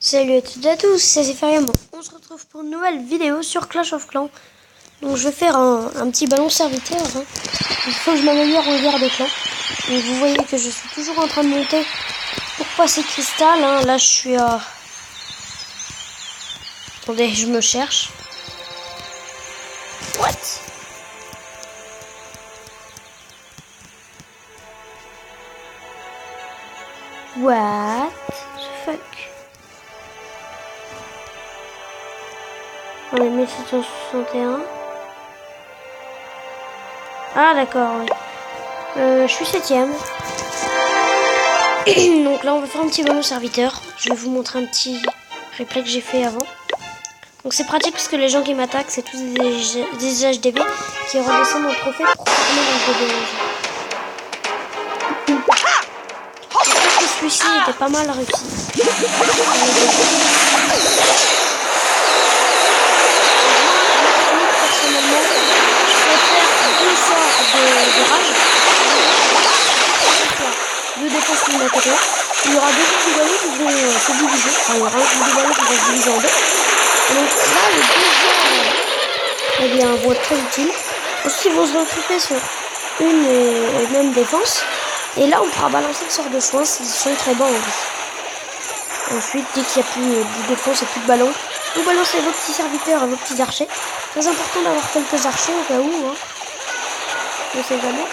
Salut à toutes et à tous, c'est Zéphirium. On se retrouve pour une nouvelle vidéo sur Clash of Clans. Donc je vais faire un petit ballon serviteur. Il faut que je m'améliore en guerre de clan. Donc vous voyez que je suis toujours en train de monter pour passer cristal. Là je suis à... Attendez, je me cherche. What? What the fuck? On est 1761. Ah d'accord, oui. Je suis 7ème. Donc là on va faire un petit ballon serviteur. Je vais vous montrer un petit replay que j'ai fait avant. Donc c'est pratique parce que les gens qui m'attaquent c'est tous des HDB qui redescendent en trophée pour former l'HDB. Je pense que celui-ci était pas mal réussi. Personnellement, je préfère deux sorts de rage. Deux défenses de côté. Il y aura deux petits ballons qui vont se diviser. Enfin, il y aura un petit ballon qui va se diviser en deux. Et donc là, les deux sorts, eh bien, vont être très utiles. Ensuite, ils vont se regrouper sur une et même défense. Et là, on pourra balancer le sort de soin s'ils sont très bons en vie. Ensuite, dès qu'il n'y a plus de défense et plus de ballon, vous balancez vos petits serviteurs et vos petits archers. Très important d'avoir quelques archers au cas où. Je sais jamais.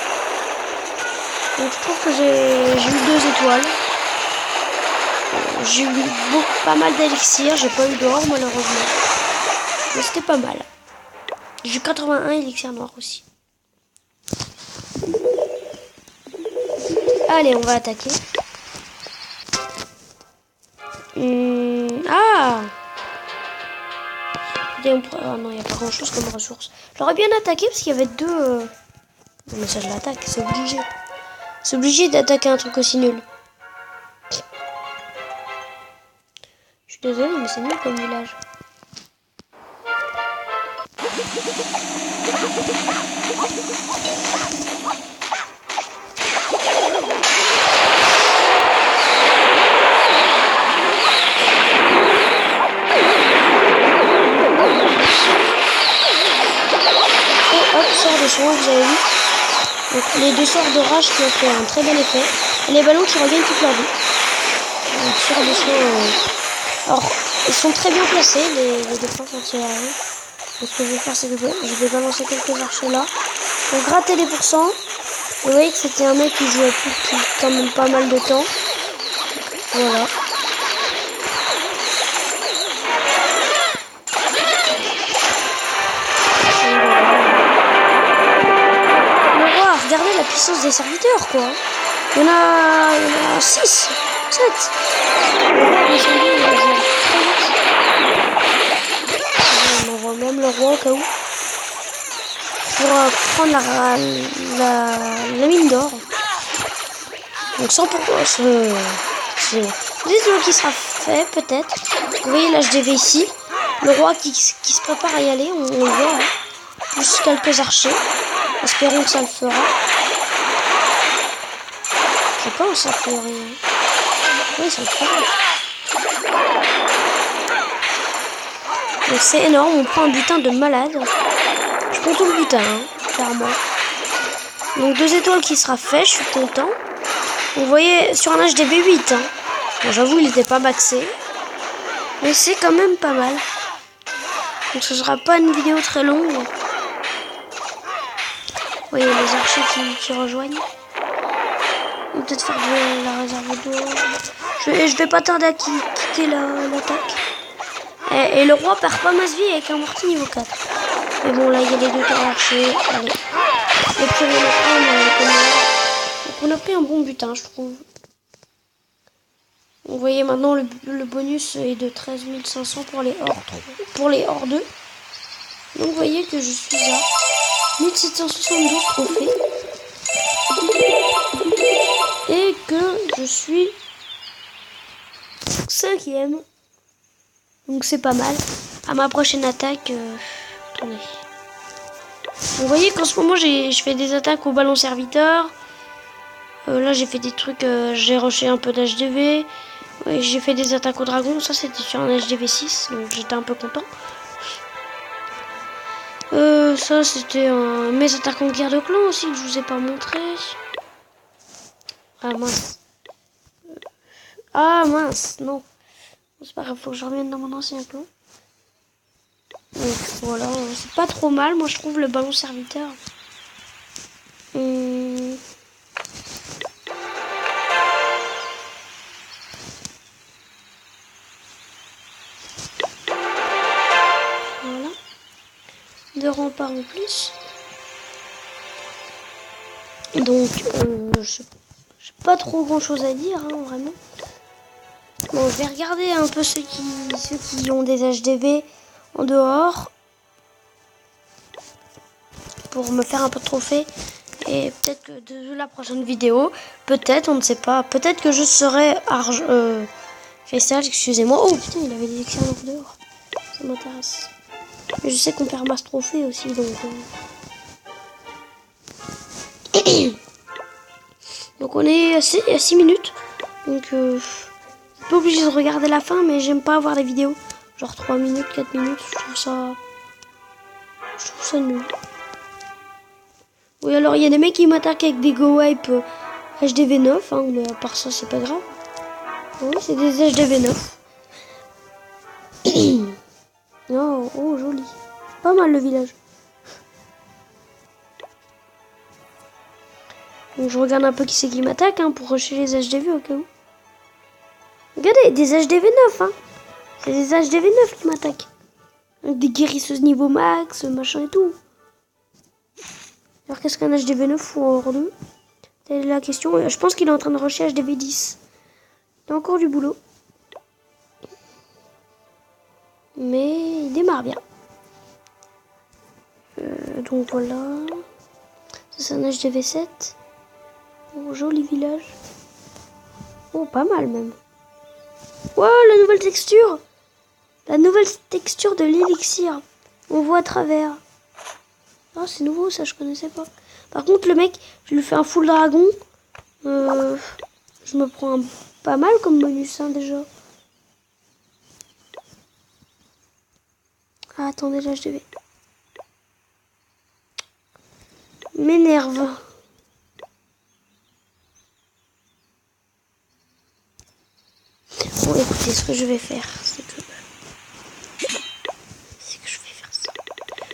Donc je trouve que j'ai eu 2 étoiles. J'ai eu pas mal d'élixir. J'ai pas eu d'or malheureusement. Mais c'était pas mal. J'ai eu 81 élixirs noirs aussi. Allez, on va attaquer. Ah non, il n'y a pas grand chose comme ressource. J'aurais bien attaqué parce qu'il y avait deux... Non mais ça je l'attaque, c'est obligé. C'est obligé d'attaquer un truc aussi nul. Je suis désolée mais c'est nul comme village. Sort de soin, vous avez vu. Donc les deux sorts de rage qui ont fait un très bon effet. Et les ballons qui regagnent toute leur vie. Donc sort de soin. Alors ils sont très bien placés les défenses anti-aériennes. Donc ce que je vais faire c'est que je vais balancer quelques archers là. Pour gratter les pourcents. Vous voyez que c'était un mec qui jouait depuis quand même pas mal de temps. Voilà. Regardez la puissance des serviteurs, quoi. Il y en a 6, 7. On envoie même le roi au cas où. Pour prendre la mine d'or. Donc 100%. Dites-le qui sera fait, peut-être. Vous voyez l'HDV ici. Le roi qui se prépare à y aller, on le voit. Juste quelques archers. Espérons que ça le fera. Je pense a priori. Oui, ça le fera. Donc c'est énorme, on prend un butin de malade. Je prends tout le butin, clairement. Donc 2 étoiles qui sera fait, je suis content. Vous voyez, sur un HDB 8. Bon, j'avoue, il n'était pas maxé. Mais c'est quand même pas mal. Donc ce sera pas une vidéo très longue. Vous voyez les archers qui rejoignent. On va peut-être faire de la réserve d'eau. Je vais pas tarder à quitter l'attaque. Et le roi perd pas masse vie avec un mortier niveau 4. Mais bon, là, il y a les 2 archers. Allez. Et puis, on a pris un bon butin, je trouve. Vous voyez, maintenant, le bonus est de 13 500 pour les hors 2. Donc, vous voyez que je suis à 1772 trophées. Et que je suis 5ème. Donc c'est pas mal. À ma prochaine attaque, attendez. Vous voyez qu'en ce moment je fais des attaques au ballon serviteur. Là j'ai fait des trucs, j'ai rushé un peu d'HDV. Ouais, j'ai fait des attaques au dragon. Ça, c'était sur un HDV6. Donc, j'étais un peu content. Ça, c'était mes attaques en guerre de clan aussi que je vous ai pas montré. Ah, mince. Ah, mince. Non. C'est pas grave, faut que je revienne dans mon ancien clan. Donc, voilà. C'est pas trop mal. Moi, je trouve le ballon serviteur. Voilà. 2 remparts en plus. Donc, j'ai pas trop grand chose à dire, hein, vraiment. Bon, je vais regarder un peu ceux qui ont des HDV en dehors. Pour me faire un peu de trophée. Et peut-être que de la prochaine vidéo, peut-être, on ne sait pas, peut-être que je serai cristal, excusez-moi. Oh putain, il avait des excellents en dehors. Ça m'intéresse. Mais je sais qu'on perd masse trophée aussi, donc... Donc on est à 6 minutes. Donc pas obligé de regarder la fin, mais j'aime pas avoir les vidéos. Genre 3 minutes, 4 minutes, je trouve ça nul. Oui, alors il y a des mecs qui m'attaquent avec des Go Wipe HDV9, hein, mais à part ça, c'est pas grave. Oui, c'est des HDV9. Oh, oh, joli. Pas mal le village. Donc je regarde un peu qui c'est qui m'attaque, hein, pour rusher les HDV au cas où. Regardez, des HDV9, hein. C'est des HDV9 qui m'attaquent. Des guérisseuses niveau max, machin et tout. Alors qu'est-ce qu'un HDV9 ou hors 2? Telle est la question. Je pense qu'il est en train de rusher HDV10. Il a encore du boulot. Mais il démarre bien. Donc voilà. Ça c'est un HDV7. Oh, joli village. Oh, pas mal même. Wow, la nouvelle texture. La nouvelle texture de l'élixir. On voit à travers. Oh, c'est nouveau ça, je connaissais pas. Par contre, le mec, je lui fais un full dragon. Je me prends pas mal comme bonus, hein, déjà. Ah, attendez, là, je devais... M'énerve. Bon, écoutez, ce que je vais faire, c'est que je vais faire ça.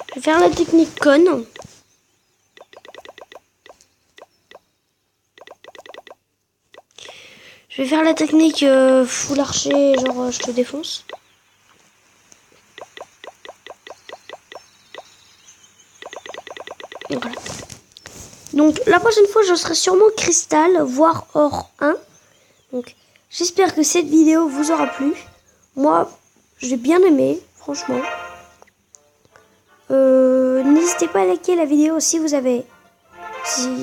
Je vais faire la technique conne. Je vais faire la technique full archer, genre je te défonce. Et voilà. Donc la prochaine fois je serai sûrement cristal, voire or 1. Donc j'espère que cette vidéo vous aura plu. Moi j'ai bien aimé, franchement. N'hésitez pas à liker la vidéo si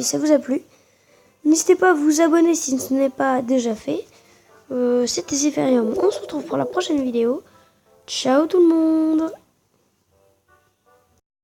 ça vous a plu. N'hésitez pas à vous abonner si ce n'est pas déjà fait. C'était Zéphirium. On se retrouve pour la prochaine vidéo. Ciao tout le monde.